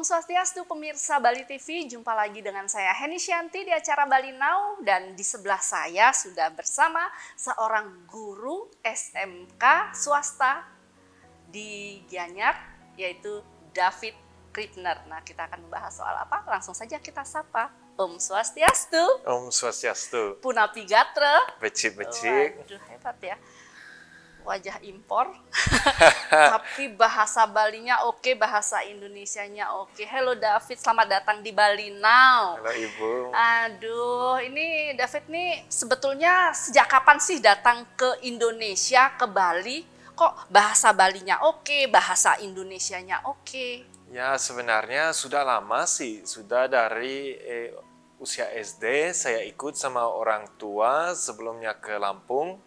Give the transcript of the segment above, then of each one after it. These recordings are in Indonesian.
Swastiastu pemirsa Bali TV, jumpa lagi dengan saya Heni Shanti di acara Bali Now, dan di sebelah saya sudah bersama seorang guru SMK swasta di Gianyar, yaitu David Kriebner. Nah, kita akan membahas soal apa? Langsung saja kita sapa. Om Swastiastu. Om Swastiastu. Punapi Gatra. Becik-becik. Waduh, hebat ya. Wajah impor, tapi bahasa Balinya oke, bahasa Indonesianya oke. Hello David, selamat datang di Bali Now. Halo Ibu. Aduh, ini David nih sebetulnya sejak kapan sih datang ke Indonesia, ke Bali? Kok bahasa Balinya oke, bahasa Indonesianya oke? Ya sebenarnya sudah lama sih, sudah dari usia SD saya ikut sama orang tua sebelumnya ke Lampung.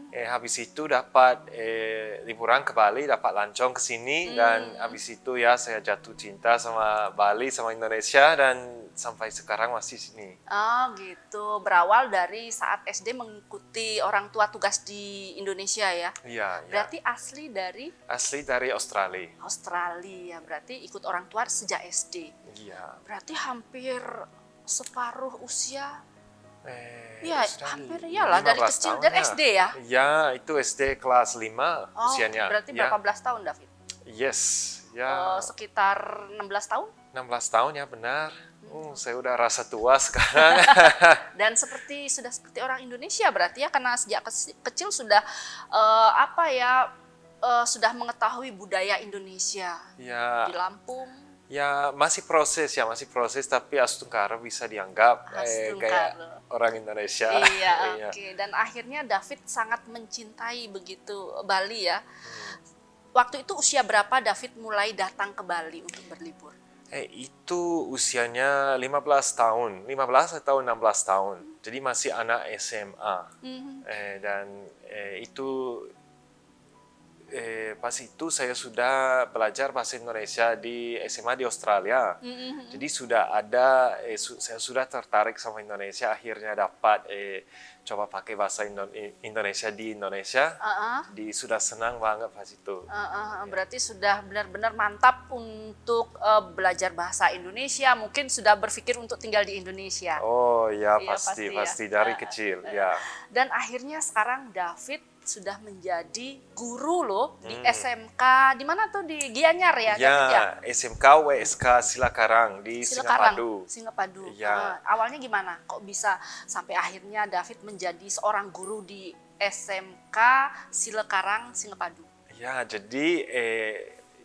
Habis itu dapat liburan ke Bali, dapat lancong ke sini, dan habis itu ya saya jatuh cinta sama Bali, sama Indonesia, dan sampai sekarang masih sini. Oh gitu, berawal dari saat SD mengikuti orang tua tugas di Indonesia ya? Iya. Berarti asli dari? Asli dari Australia. Australia, berarti ikut orang tua sejak SD. Iya. Berarti hampir separuh usia. Ya, hampir iyalah dari kecil, dari SD ya? Ya, itu SD kelas 5 usianya. Berarti ya. berapa belas tahun, David? Yes, ya. Sekitar 16 tahun? 16 tahun ya, benar. Saya udah rasa tua sekarang. Dan sudah seperti orang Indonesia berarti ya, karena sejak kecil sudah sudah mengetahui budaya Indonesia ya. Di Lampung. Ya masih proses, tapi Astungkara bisa dianggap kayak orang Indonesia. Iya, oke. Dan akhirnya David sangat mencintai begitu Bali ya. Waktu itu usia berapa David mulai datang ke Bali untuk berlibur? Itu usianya 15 tahun, 15 atau 16 tahun. Jadi masih anak SMA. Dan itu pas itu saya sudah belajar bahasa Indonesia di SMA di Australia. Jadi saya sudah tertarik sama Indonesia, akhirnya dapat coba pakai bahasa Indonesia di Indonesia. Sudah senang banget pas itu. Berarti sudah benar-benar mantap untuk belajar bahasa Indonesia, mungkin sudah berpikir untuk tinggal di Indonesia. Oh ya, pasti dari kecil ya. Dan akhirnya sekarang David sudah menjadi guru loh di SMK, di mana tuh, di Gianyar ya? Ya, SMK WSK Silakarang di Singapadu. Ya. Awalnya gimana? Kok bisa sampai akhirnya David menjadi seorang guru di SMK Silakarang Singapadu? Ya, jadi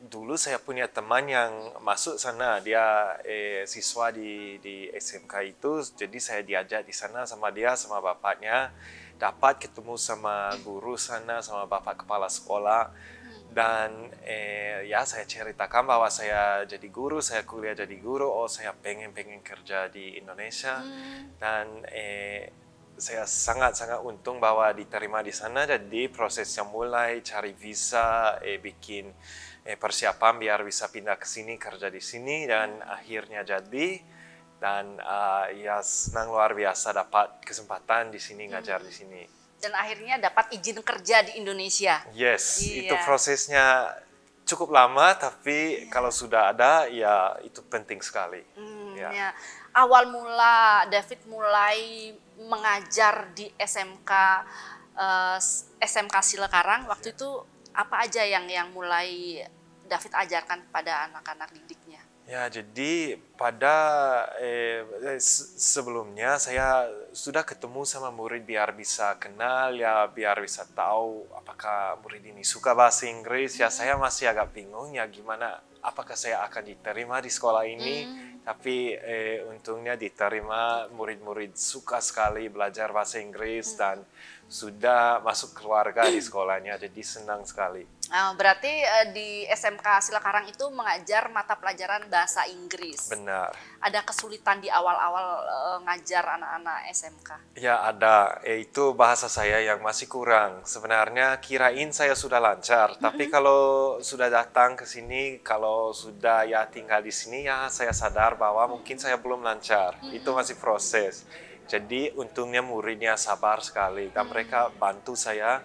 dulu saya punya teman yang masuk sana, dia siswa di SMK itu, jadi saya diajak di sana sama dia, sama bapaknya. Dapat ketemu sama guru sana, sama bapak kepala sekolah, dan ya saya ceritakan bahwa saya jadi guru, saya kuliah jadi guru, saya pengen kerja di Indonesia, dan saya sangat untung bahwa diterima di sana. Jadi prosesnya mulai cari visa, bikin persiapan biar bisa pindah ke sini, kerja di sini, dan akhirnya jadi. Dan ya senang luar biasa dapat kesempatan di sini, ngajar di sini. Dan akhirnya dapat izin kerja di Indonesia. Yes, itu prosesnya cukup lama, tapi kalau sudah ada ya itu penting sekali. Ya. Awal mula David mulai mengajar di SMK Silakarang, waktu itu apa aja yang mulai David ajarkan pada anak-anak didiknya? Ya, jadi pada sebelumnya saya sudah ketemu sama murid biar bisa kenal, ya biar bisa tahu apakah murid ini suka bahasa Inggris. Ya saya masih agak bingung ya gimana, apakah saya akan diterima di sekolah ini. Tapi untungnya diterima, murid-murid suka sekali belajar bahasa Inggris dan sudah masuk keluarga di sekolahnya, jadi senang sekali. Berarti di SMK Silakarang itu mengajar mata pelajaran bahasa Inggris. Benar. Ada kesulitan di awal-awal ngajar anak-anak SMK? Ya ada, itu bahasa saya yang masih kurang. Sebenarnya kirain saya sudah lancar, tapi kalau sudah datang ke sini, kalau sudah ya tinggal di sini, ya saya sadar bahwa mungkin saya belum lancar. Itu masih proses. Jadi untungnya muridnya sabar sekali dan mereka bantu saya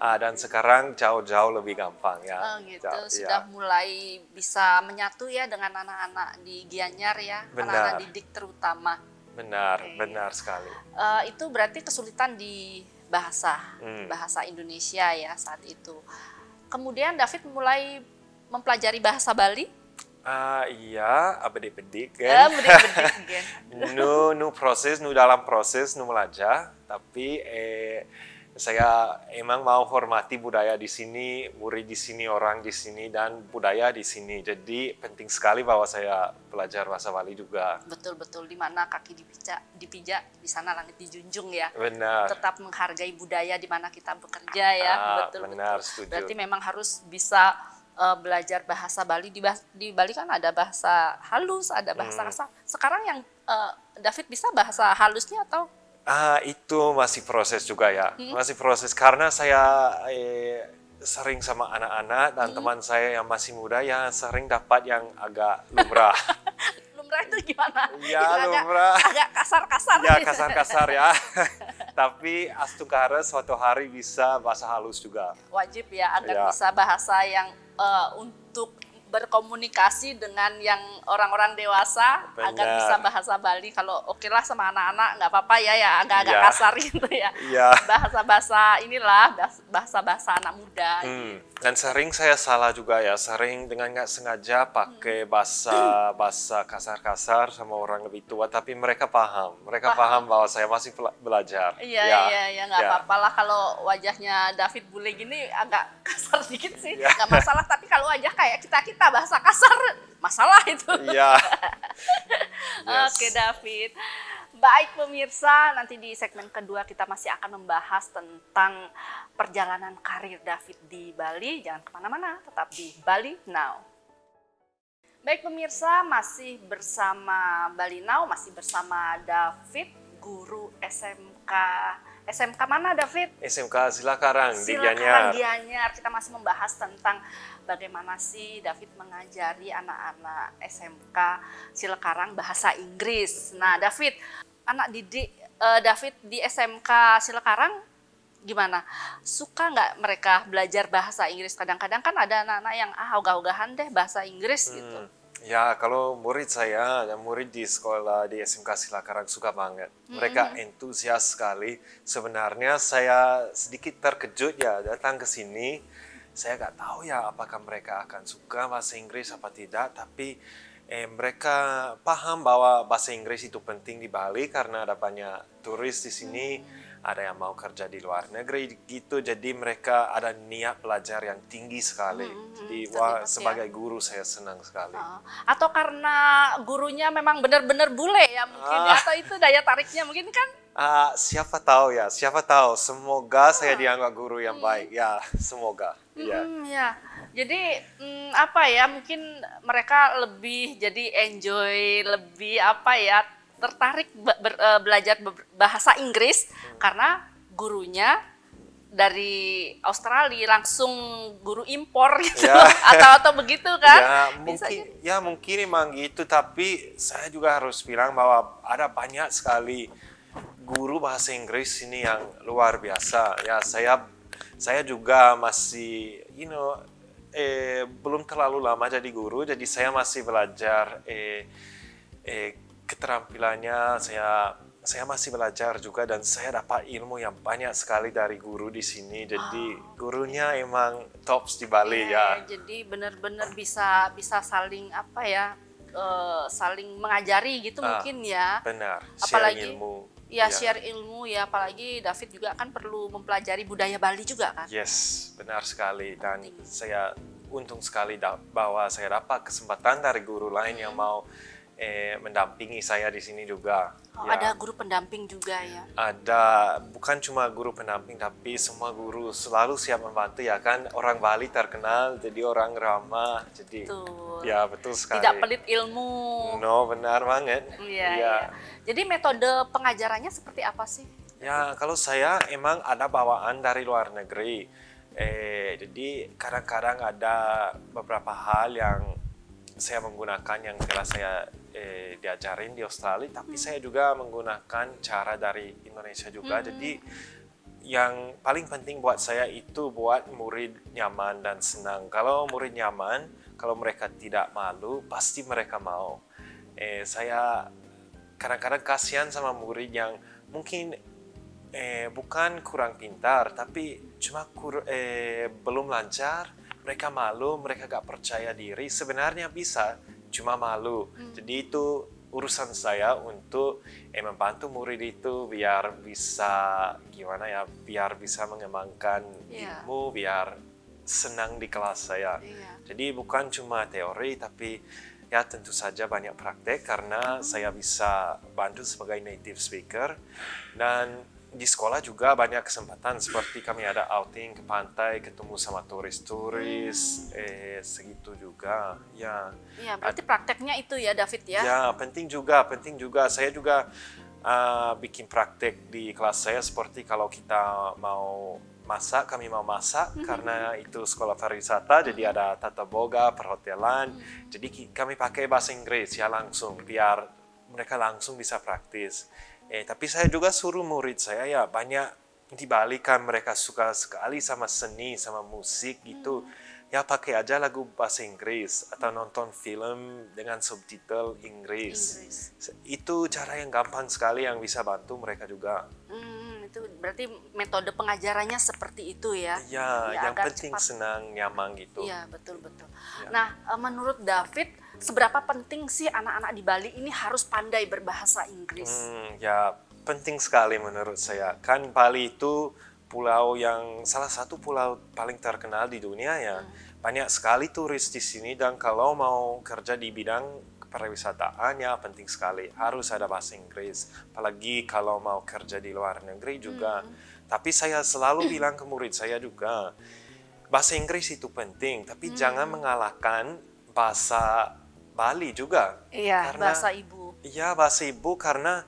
Dan sekarang jauh-jauh lebih gampang ya. Oh gitu, Ja- sudah ya. mulai bisa menyatu ya dengan anak-anak di Gianyar ya, anak-anak Benar. didik terutama. Benar, Oke. benar sekali. Itu berarti kesulitan di bahasa, bahasa Indonesia ya saat itu. Kemudian David mulai mempelajari bahasa Bali. Iya, bedik-bedik kan. Bedik-bedik kan. Nu proses, nu dalam proses, nu belajar. Tapi saya emang mau hormati budaya di sini, murid di sini, orang di sini, dan budaya di sini. Jadi penting sekali bahwa saya belajar bahasa Bali juga. Betul-betul, di mana kaki dipijak, di sana langit dijunjung ya. Benar. Tetap menghargai budaya di mana kita bekerja ya. Betul-betul. Benar, setuju. Berarti memang harus bisa belajar bahasa Bali. Di Bali kan ada bahasa halus, ada bahasa kasar. Sekarang yang David bisa bahasa halusnya atau? Itu masih proses juga ya. Masih proses karena saya sering sama anak-anak dan teman saya yang masih muda yang sering dapat yang agak lumrah. Lumrah itu gimana? Ya, Itu lumrah. Agak kasar-kasar. Ya, kasar-kasar ya. Tapi astukara suatu hari bisa bahasa halus juga. Wajib ya agar Ya. bisa bahasa yang untuk berkomunikasi dengan yang orang-orang dewasa. Benar. Agar bisa bahasa Bali. Kalau oke lah sama anak-anak nggak apa-apa ya agak-agak Ya. kasar gitu ya. Iya. Bahasa-bahasa inilah bahasa-bahasa anak muda. Dan sering saya salah juga ya, sering dengan nggak sengaja pakai bahasa kasar-kasar sama orang lebih tua, tapi mereka paham paham bahwa saya masih belajar. Iya, nggak apa-apa lah kalau wajahnya David bule gini agak kasar dikit sih, Ya. nggak masalah. Tapi kalau wajah kayak kita bahasa kasar, masalah itu. Iya. Yes. Oke David. Baik pemirsa, nanti di segmen kedua kita masih akan membahas tentang perjalanan karir David di Bali. Jangan kemana-mana, tetap di Bali Now. Baik pemirsa, masih bersama Bali Now, masih bersama David, guru SMK. SMK mana David? SMK Silakarang di Silakarang Gianyar. Gianyar. Kita masih membahas tentang bagaimana sih David mengajari anak-anak SMK Silakarang bahasa Inggris. Nah David, anak didik David di SMK Silakarang gimana? Suka nggak mereka belajar bahasa Inggris? Kadang-kadang kan ada anak-anak yang ogah-ogahan deh bahasa Inggris gitu. Ya, kalau murid saya dan murid di sekolah di SMK Silakarang suka banget. Mereka antusias sekali. Sebenarnya saya sedikit terkejut ya datang ke sini. Saya nggak tahu ya apakah mereka akan suka bahasa Inggris apa tidak. Tapi mereka paham bahwa bahasa Inggris itu penting di Bali karena ada banyak turis di sini. Ada yang mau kerja di luar negeri gitu, jadi mereka ada niat belajar yang tinggi sekali. Jadi terlibat, sebagai guru saya senang sekali. Atau karena gurunya memang benar-benar bule ya mungkin ya, atau itu daya tariknya mungkin kan? Siapa tahu ya, siapa tahu. Semoga saya dianggap guru yang baik ya, semoga. Ya. Ya. Jadi apa ya, mungkin mereka lebih jadi enjoy, lebih apa ya, tertarik belajar bahasa Inggris karena gurunya dari Australia langsung guru impor gitu. Ya. atau begitu kan? Mungkin emang gitu, tapi saya juga harus bilang bahwa ada banyak sekali guru bahasa Inggris ini yang luar biasa. Ya, saya juga masih belum terlalu lama jadi guru, jadi saya masih belajar keterampilannya. Saya masih belajar juga dan saya dapat ilmu yang banyak sekali dari guru di sini. Jadi gurunya emang tops di Bali ya. Jadi benar-benar bisa saling apa ya, saling mengajari gitu mungkin ya. Benar. Apalagi sharing ilmu. Ya, share ilmu ya, apalagi David juga kan perlu mempelajari budaya Bali juga kan. Yes, benar sekali. Dan saya untung sekali bahwa saya dapat kesempatan dari guru lain yang mau mendampingi saya di sini juga. Ada guru pendamping juga ya? Ada, bukan cuma guru pendamping, tapi semua guru selalu siap membantu ya kan. Orang Bali terkenal jadi orang ramah, jadi betul. Ya betul sekali. Tidak pelit ilmu. No, benar banget. Iya. Jadi metode pengajarannya seperti apa sih? Ya, kalau saya emang ada bawaan dari luar negeri. Jadi kadang-kadang ada beberapa hal yang saya menggunakan yang telah saya diajarin di Australia, tapi saya juga menggunakan cara dari Indonesia juga. Jadi yang paling penting buat saya itu buat murid nyaman dan senang. Kalau murid nyaman, kalau mereka tidak malu, pasti mereka mau. Saya kadang-kadang kasihan sama murid yang mungkin bukan kurang pintar, tapi cuma belum lancar, mereka malu, mereka gak percaya diri. Sebenarnya bisa, cuma malu. Jadi itu urusan saya untuk membantu murid itu biar bisa gimana ya, biar bisa mengembangkan ilmu, biar senang di kelas saya. Jadi bukan cuma teori, tapi ya tentu saja banyak praktek karena saya bisa bantu sebagai native speaker. Dan di sekolah juga banyak kesempatan, seperti kami ada outing ke pantai, ketemu sama turis-turis, segitu juga. Ya. Iya, berarti prakteknya itu ya, David ya? Ya, penting juga. Saya juga bikin praktek di kelas saya, seperti kalau kita mau masak, kami mau masak karena itu sekolah pariwisata, jadi ada tata boga, perhotelan. Jadi kami pakai bahasa Inggris ya langsung, biar mereka langsung bisa praktis. Tapi saya juga suruh murid saya ya banyak di Bali kan mereka suka sekali sama seni, sama musik gitu. Ya pakai aja lagu bahasa Inggris atau nonton film dengan subtitle Inggris. Itu cara yang gampang sekali yang bisa bantu mereka juga. Itu berarti metode pengajarannya seperti itu ya? Ya, yang penting cepat, senang, nyaman gitu. Iya, betul. Ya. Nah, menurut David, seberapa penting sih anak-anak di Bali ini harus pandai berbahasa Inggris? Ya, penting sekali menurut saya. Kan Bali itu pulau yang salah satu pulau paling terkenal di dunia ya. Banyak sekali turis di sini, dan kalau mau kerja di bidang pariwisataan ya penting sekali harus ada bahasa Inggris, apalagi kalau mau kerja di luar negeri juga. Tapi saya selalu bilang ke murid saya juga, bahasa Inggris itu penting, tapi jangan mengalahkan bahasa Bali juga. Iya, karena bahasa ibu. Iya, bahasa ibu, karena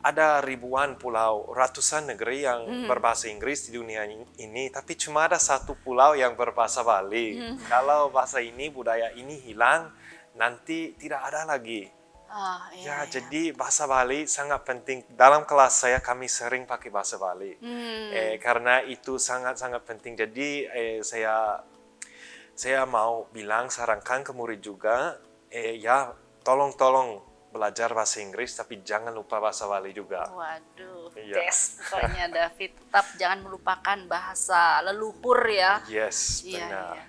ada ribuan pulau, ratusan negeri yang berbahasa Inggris di dunia ini, tapi cuma ada satu pulau yang berbahasa Bali. Kalau bahasa ini, budaya ini hilang, nanti tidak ada lagi. Jadi bahasa Bali sangat penting. Dalam kelas saya kami sering pakai bahasa Bali, karena itu sangat-sangat penting. Jadi saya mau bilang, sarankan ke murid juga, ya tolong belajar bahasa Inggris, tapi jangan lupa bahasa Bali juga. Waduh, yes, pokoknya David, tetap jangan melupakan bahasa leluhur ya. Yes, benar. Iya.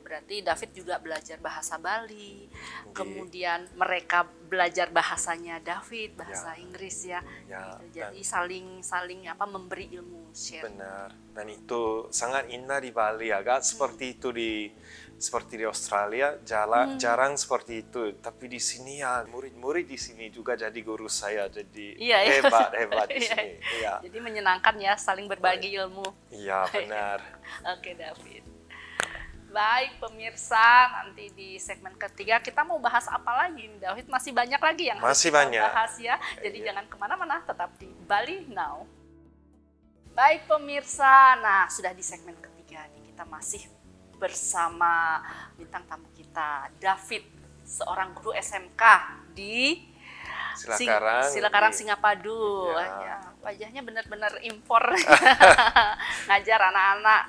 Berarti David juga belajar bahasa Bali, kemudian mereka belajar bahasanya David, bahasa Inggris ya. Jadi saling memberi ilmu, share. Benar. Dan itu sangat indah di Bali, agak seperti itu seperti di Australia, jarang seperti itu. Tapi di sini ya murid-murid di sini juga jadi guru saya, jadi hebat di sini. Jadi menyenangkan ya, saling berbagi ilmu. Iya, benar. Oke, David. Baik pemirsa, nanti di segmen ketiga kita mau bahas apa lagi? David, masih banyak lagi yang harus kita bahas ya. Jadi jangan kemana-mana, tetap di Bali Now. Baik pemirsa, nah sudah di segmen ketiga nih, kita masih bersama bintang tamu kita, David, seorang guru SMK di Silakarang, Singapadu. Wajahnya benar-benar impor. Ngajar anak-anak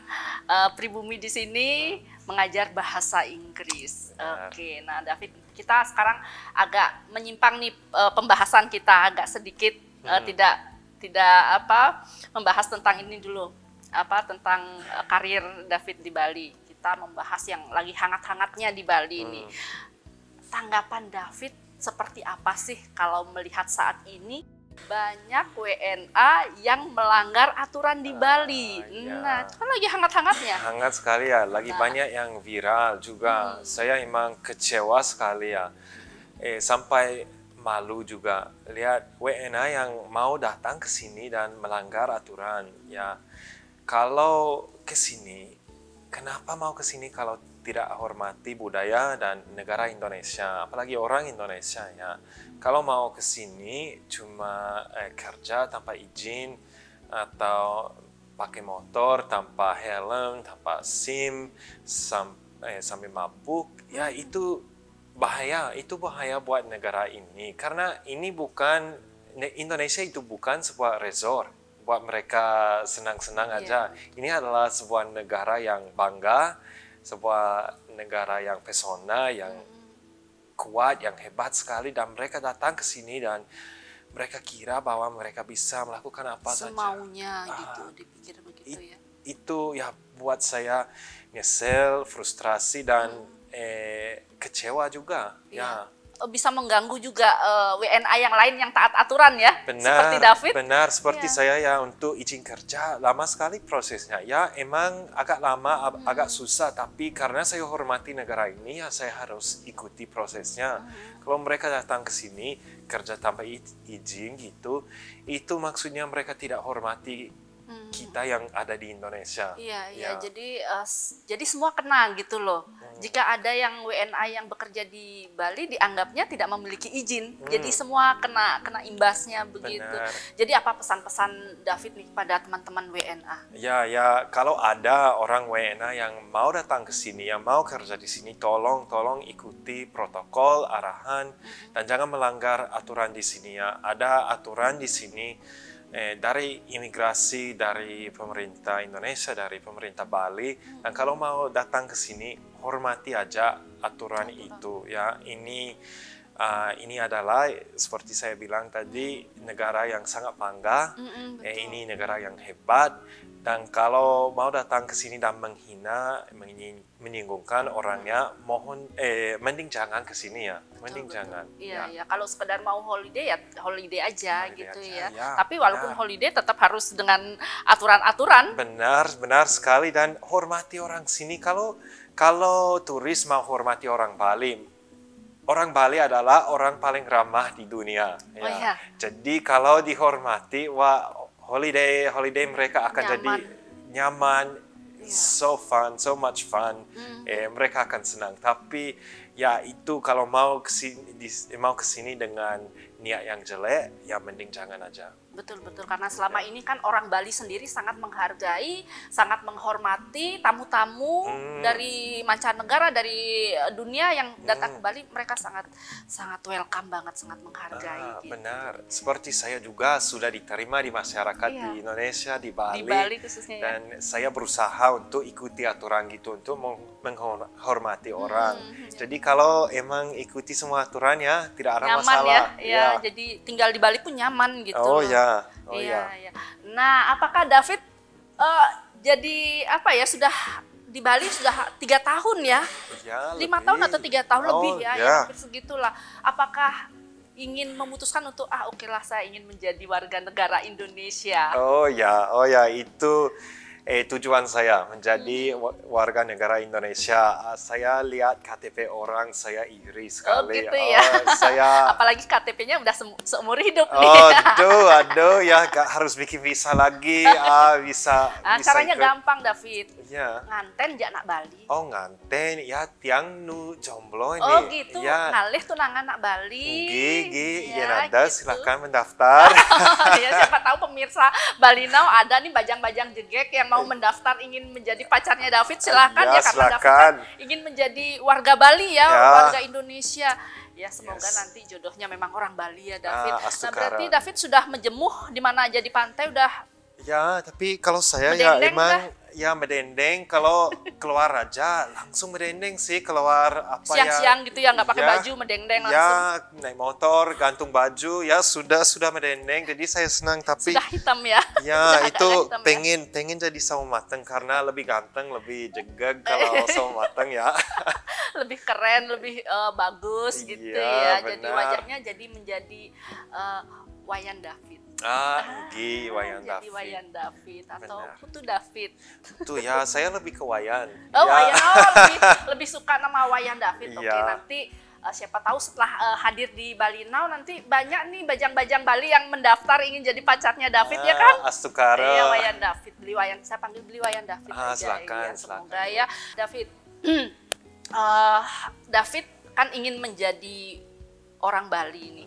pribumi di sini, mengajar bahasa Inggris. Oke, nah David, kita sekarang agak menyimpang nih pembahasan kita, agak sedikit tidak membahas tentang ini dulu, tentang karir David di Bali. Kita membahas yang lagi hangat-hangatnya di Bali ini. Tanggapan David seperti apa sih kalau melihat saat ini banyak WNA yang melanggar aturan di Bali? Nah, itu kan lagi hangat-hangatnya. Hangat sekali ya, lagi banyak yang viral juga. Saya emang kecewa sekali ya. Sampai malu juga lihat WNA yang mau datang ke sini dan melanggar aturan. Ya, kalau ke sini, kenapa mau ke sini kalau tidak hormati budaya dan negara Indonesia, apalagi orang Indonesia ya. Kalau mau ke sini cuma kerja tanpa izin atau pakai motor tanpa helm, tanpa SIM, sambil mabuk, ya itu bahaya buat negara ini. Karena ini Indonesia itu bukan sebuah resort, buat mereka senang-senang aja. Ini adalah sebuah negara yang bangga, sebuah negara yang pesona, yang kuat, yang hebat sekali, dan mereka datang ke sini dan mereka kira bahwa mereka bisa melakukan apa saja. Semaunya gitu, dipikir begitu ya. Itu ya buat saya nyesel, frustrasi, dan kecewa juga. Ya. Bisa mengganggu juga WNA yang lain yang taat aturan ya, seperti David. Benar, seperti saya ya, untuk izin kerja lama sekali prosesnya. Ya emang agak lama, agak susah, tapi karena saya hormati negara ini ya saya harus ikuti prosesnya. Kalau mereka datang ke sini kerja tanpa izin gitu, itu maksudnya mereka tidak hormati kita yang ada di Indonesia. Iya. Jadi semua kena gitu loh. Jika ada yang WNA yang bekerja di Bali dianggapnya tidak memiliki izin, jadi semua kena imbasnya begitu. Benar. Jadi apa pesan-pesan David nih pada teman-teman WNA? Ya, kalau ada orang WNA yang mau datang ke sini, yang mau kerja di sini, tolong ikuti protokol, arahan, dan jangan melanggar aturan di sini ya. Ada aturan di sini. Dari imigrasi, dari pemerintah Indonesia, dari pemerintah Bali, dan kalau mau datang ke sini hormati aja aturan itu ya. Ini adalah seperti saya bilang tadi, negara yang sangat bangga, ini negara yang hebat, dan kalau mau datang ke sini dan menghina, menyinggungkan orangnya, mohon mending jangan ke sini ya, mending jangan. Iya. Kalau sekedar mau holiday ya holiday aja gitu aja, ya. Tapi walaupun holiday tetap harus dengan aturan-aturan. Benar sekali, dan hormati orang sini. Kalau turis mau hormati orang Bali. Orang Bali adalah orang paling ramah di dunia. Ya. Jadi kalau dihormati, holiday mereka akan jadi nyaman, so fun, so much fun. Mereka akan senang. Tapi ya itu kalau mau kesini dengan niat yang jelek, ya mending jangan aja. Betul, karena selama ini kan orang Bali sendiri sangat menghargai, sangat menghormati tamu-tamu dari mancanegara, dari dunia yang datang ke Bali. Mereka sangat welcome banget, sangat menghargai. Gitu. Benar, seperti saya juga sudah diterima di masyarakat di Indonesia, di Bali khususnya, dan saya berusaha untuk ikuti aturan gitu, untuk menghormati orang. Jadi kalau emang ikuti semua aturan ya tidak ada masalah. Ya, jadi tinggal di Bali pun nyaman gitu. Oh ya. Nah, apakah David jadi apa ya, sudah di Bali sudah 3 tahun ya? 5 tahun atau 3 tahun lebih ya, hampir segitulah. Apakah ingin memutuskan untuk oke lah, saya ingin menjadi warga negara Indonesia? Oh ya, itu tujuan saya menjadi warga negara Indonesia. Saya lihat KTP orang, saya iri sekali. Gitu ya. Apalagi KTP-nya udah seumur hidup nih. Aduh, ya harus bikin visa lagi. Bisa. Caranya gampang, David. Ya. Nganten anak Bali. Oh, nganten ya, tiang nu jomblo ini. Oh gitu, ya. ngalih tunangan anak Bali. Ya, nada gitu. Silahkan mendaftar. Ya, siapa tahu pemirsa Bali Now ada nih bajang-bajang jegek yang mau mendaftar ingin menjadi pacarnya David, silahkan ya, karena David kan ingin menjadi warga Bali ya, warga Indonesia. Ya, semoga nanti jodohnya memang orang Bali ya, David. Nah, berarti David sudah menjemuh di mana aja di pantai udah. Ya, tapi kalau saya ya emang ya medendeng, kalau keluar aja langsung medendeng sih, keluar siang-siang gitu ya, nggak pakai baju, medendeng langsung. Ya, naik motor, gantung baju, ya sudah medendeng. Jadi saya senang, tapi sudah hitam ya. Ya itu pengen jadi sawo mateng karena lebih ganteng, lebih jegeg kalau sawo mateng ya. Lebih keren, lebih bagus gitu ya. Benar. Jadi wajahnya jadi menjadi Wayan David. Wayan David. Jadi Wayan David atau Putu David. Tuh ya, saya lebih ke Wayan. Wayan, lebih suka nama Wayan David. Oke, nanti siapa tahu setelah hadir di Bali Now nanti banyak nih bajang-bajang Bali yang mendaftar ingin jadi pacarnya David ya kan? Astukara. Iya, Wayan David, Beli Wayan. Saya panggil Beli Wayan David aja. Silakan, semoga ya, David. David kan ingin menjadi orang Bali ini.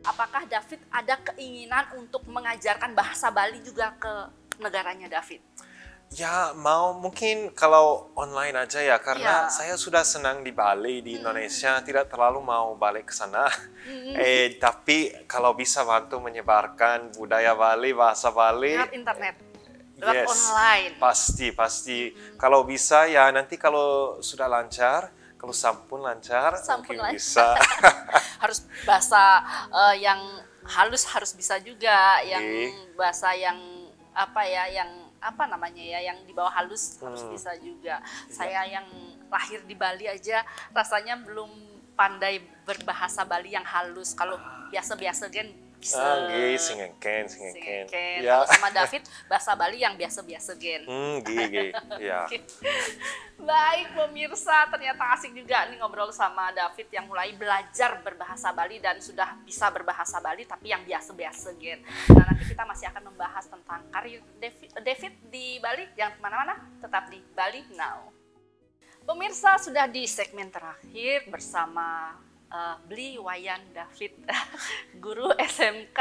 Apakah David ada keinginan untuk mengajarkan bahasa Bali juga ke negaranya David? Ya, mau mungkin kalau online aja ya, karena Ya. saya sudah senang di Bali, di Indonesia, tidak terlalu mau balik ke sana. Mm-mm. Tapi kalau bisa bantu menyebarkan budaya Bali, bahasa Bali, Lewat internet, lewat yes, online. pasti. Kalau bisa ya nanti kalau sudah lancar, kalau sampun lancar, Sampun mungkin lancar. bisa. Harus bahasa yang halus harus bisa juga, yang Oke. bahasa yang apa ya, yang apa namanya ya, yang di bawah halus harus bisa juga. Saya yang lahir di Bali aja rasanya belum pandai berbahasa Bali yang halus. Kalau biasa-biasa gen bisa. Singengken. Singengken. Ya. Kalau sama David bahasa Bali yang biasa-biasa gen. Gih. Ya. Oke. Baik pemirsa, ternyata asik juga nih ngobrol sama David yang mulai belajar berbahasa Bali dan sudah bisa berbahasa Bali tapi yang biasa-biasa gen. Nah, nanti kita masih akan membahas tentang karir David di Bali. Jangan kemana-mana, tetap di Bali Now. Pemirsa, sudah di segmen terakhir bersama Bli Wayan David, guru SMK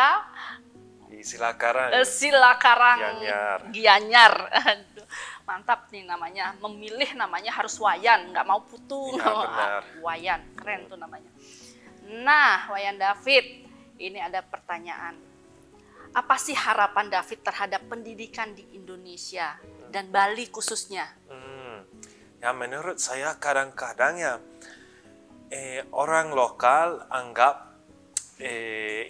Di Silakarang. Silakarang Gianyar. Aduh, mantap nih namanya. Memilih namanya harus Wayan, nggak mau Putu. Ya, benar. Wayan, keren tuh namanya. Nah, Wayan David, ini ada pertanyaan. Apa sih harapan David terhadap pendidikan di Indonesia dan Bali khususnya? Ya, menurut saya kadang-kadang ya orang lokal anggap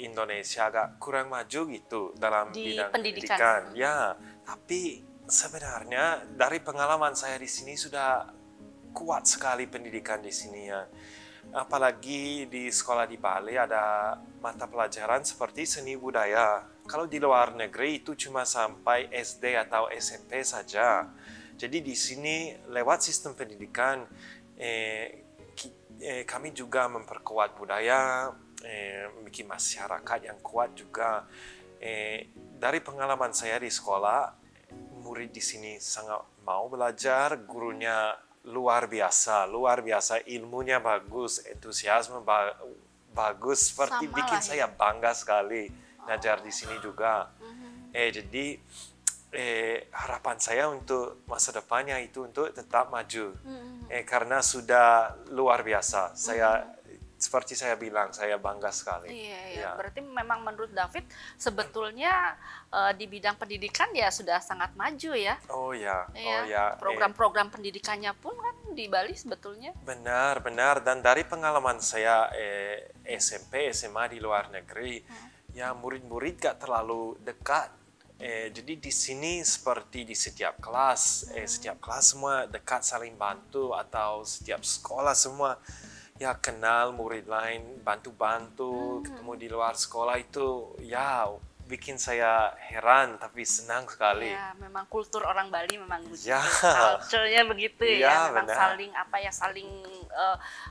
Indonesia agak kurang maju gitu dalam Di bidang pendidikan. pendidikan. Ya, tapi sebenarnya dari pengalaman saya di sini sudah kuat sekali pendidikan di sini ya. Apalagi di sekolah di Bali ada mata pelajaran seperti seni budaya. Kalau di luar negeri itu cuma sampai SD atau SMP saja. Jadi di sini lewat sistem pendidikan kami juga memperkuat budaya, bikin masyarakat yang kuat juga. Dari pengalaman saya di sekolah, murid di sini sangat mau belajar, gurunya luar biasa, ilmunya bagus, entusiasme bagus, seperti Sama bikin lah saya bangga sekali ngajar di sini juga. Jadi harapan saya untuk masa depannya itu untuk tetap maju, karena sudah luar biasa. Seperti saya bilang, saya bangga sekali. Iya. Berarti memang menurut David sebetulnya di bidang pendidikan ya sudah sangat maju ya. Oh ya. Program-program pendidikannya pun kan di Bali sebetulnya. Benar. Dan dari pengalaman saya SMP, SMA di luar negeri, ya murid-murid gak terlalu dekat. Jadi di sini seperti di setiap kelas semua dekat saling bantu, atau setiap sekolah semua ya kenal murid lain, bantu-bantu, ketemu di luar sekolah itu ya bikin saya heran tapi senang sekali. Ya, memang kultur orang Bali memang begitu. Ya. Culture-nya begitu ya, memang benar. saling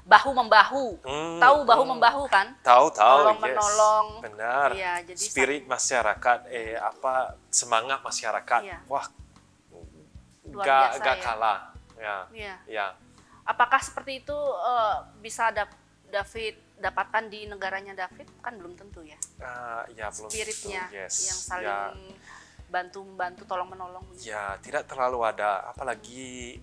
bahu membahu. Tahu bahu membahu kan? Tahu, Tolong yes. menolong. Benar. Ya, jadi spirit masyarakat, semangat masyarakat. Ya. Wah, Luar biasa gak ya. kalah. Ya. Apakah seperti itu bisa David dapatkan di negaranya David? Kan belum tentu ya. Ya belum. Spiritnya Yes. yang saling bantu-membantu, tolong-menolong. Ya, tidak terlalu ada. Apalagi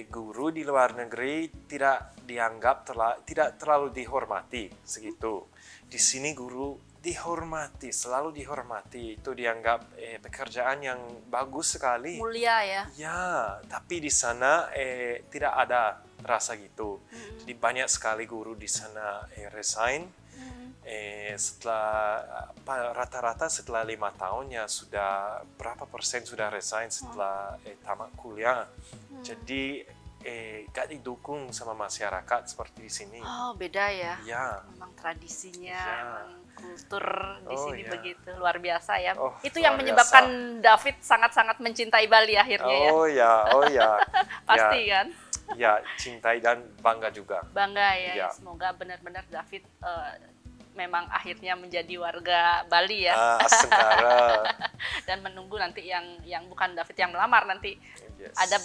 guru di luar negeri tidak dianggap tidak terlalu dihormati segitu. Di sini guru dihormati, selalu dihormati. Itu dianggap pekerjaan yang bagus sekali. Mulia ya. Ya, tapi di sana tidak ada rasa gitu. Jadi banyak sekali guru di sana resign. Rata-rata setelah 5 tahun ya sudah berapa persen sudah resign setelah tamat kuliah. Jadi gak didukung sama masyarakat seperti di sini. Oh, beda ya. Ya. Memang tradisinya, Ya. kultur di sini ya. begitu luar biasa ya. Oh, Itu yang luar menyebabkan biasa. David sangat-sangat mencintai Bali akhirnya ya. Oh ya. Pasti kan? Ya, cintai dan bangga juga. Bangga ya. Ya. Semoga benar-benar David memang akhirnya menjadi warga Bali ya. Sekarang. Dan menunggu nanti yang bukan David yang melamar, nanti Yes. ada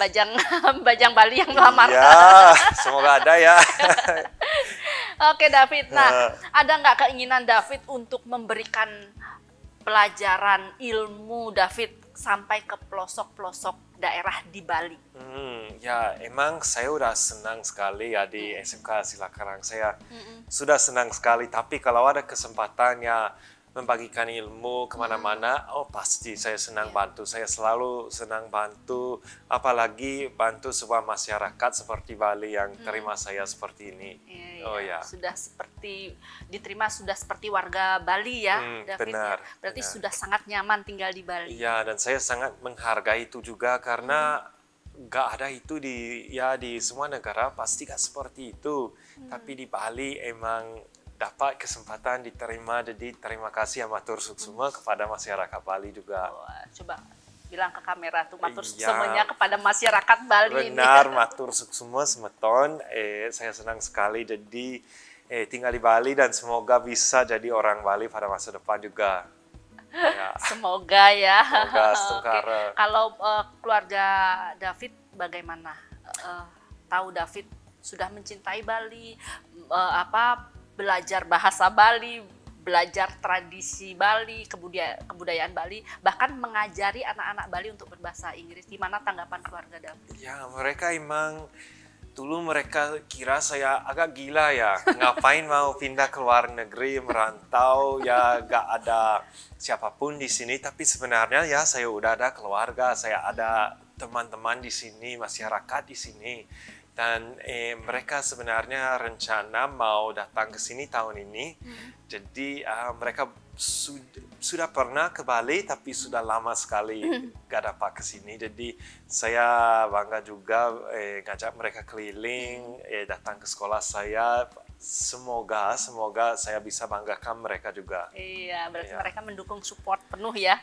bajang Bali yang melamar. Ya, semoga ada ya. Oke David, nah ada nggak keinginan David untuk memberikan pelajaran ilmu David sampai ke pelosok-pelosok daerah di Bali? Ya emang saya udah senang sekali ya di SMK Silakarang. Saya sudah senang sekali, tapi kalau ada kesempatan ya membagikan ilmu kemana-mana, oh pasti saya senang bantu. Saya selalu senang bantu, apalagi bantu sebuah masyarakat seperti Bali yang terima saya seperti ini. Oh ya. Sudah seperti diterima, sudah seperti warga Bali ya, David. Benar, Berarti benar. sudah sangat nyaman tinggal di Bali. Iya, dan saya sangat menghargai itu juga karena nggak ada itu di semua negara pasti nggak seperti itu. Tapi di Bali emang dapat kesempatan diterima, jadi terima kasih ya matur suksuma kepada masyarakat Bali juga. Wah, coba bilang ke kamera tuh matur Iya. suksumanya kepada masyarakat Bali ini. Benar, matur suksuma semeton. Saya senang sekali jadi tinggal di Bali dan semoga bisa jadi orang Bali pada masa depan juga. Ya. Semoga ya. Semoga Oke. setengkara. Kalau keluarga David bagaimana? Tahu David sudah mencintai Bali, belajar bahasa Bali, belajar tradisi Bali, kebudayaan Bali, bahkan mengajari anak-anak Bali untuk berbahasa Inggris. Gimana tanggapan keluarga David? Ya, mereka emang dulu mereka kira saya agak gila ya. Ngapain mau pindah ke luar negeri, merantau, ya gak ada siapapun di sini. Tapi sebenarnya ya saya udah ada keluarga, saya ada teman-teman di sini, masyarakat di sini. Dan mereka sebenarnya rencana mau datang ke sini tahun ini. Jadi mereka sudah pernah ke Bali tapi sudah lama sekali gak dapat ke sini. Jadi saya bangga juga ngajak mereka keliling, datang ke sekolah saya. Semoga saya bisa banggakan mereka juga. Iya, berarti Iya. mereka mendukung support penuh ya.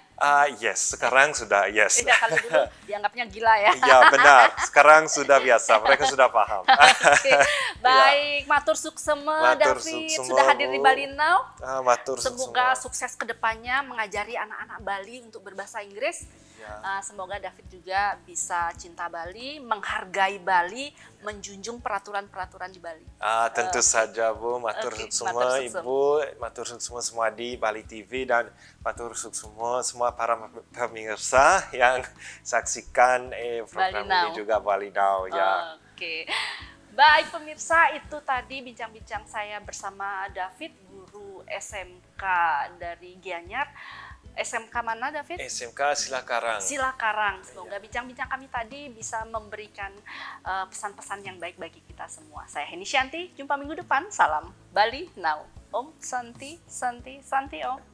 Yes, sekarang sudah yes. Tidak, kalau dulu dianggapnya gila ya. Ya benar, sekarang sudah biasa, mereka sudah paham. Oke. Baik, matur suksema Matur David suksema, sudah hadir di Bu. Bali Now. Matur Semoga suksuma. sukses ke depannya mengajari anak-anak Bali untuk berbahasa Inggris. Ya. Semoga David juga bisa cinta Bali, menghargai Bali, menjunjung peraturan-peraturan di Bali. Tentu saja Bu, matur Oke, suksuma matur suksum. Ibu, matur suksuma semua di Bali TV dan matur suksuma semua para pemirsa yang saksikan program Bali Now. ini juga Bali Now ya. Oke. Baik pemirsa, itu tadi bincang-bincang saya bersama David, guru SMK dari Gianyar. SMK mana David? SMK Silakarang. Silakarang. Semoga bincang-bincang kami tadi bisa memberikan pesan-pesan yang baik bagi kita semua. Saya Heni Shanti, jumpa minggu depan. Salam Bali Now. Om Santi, Santi, Santi Om.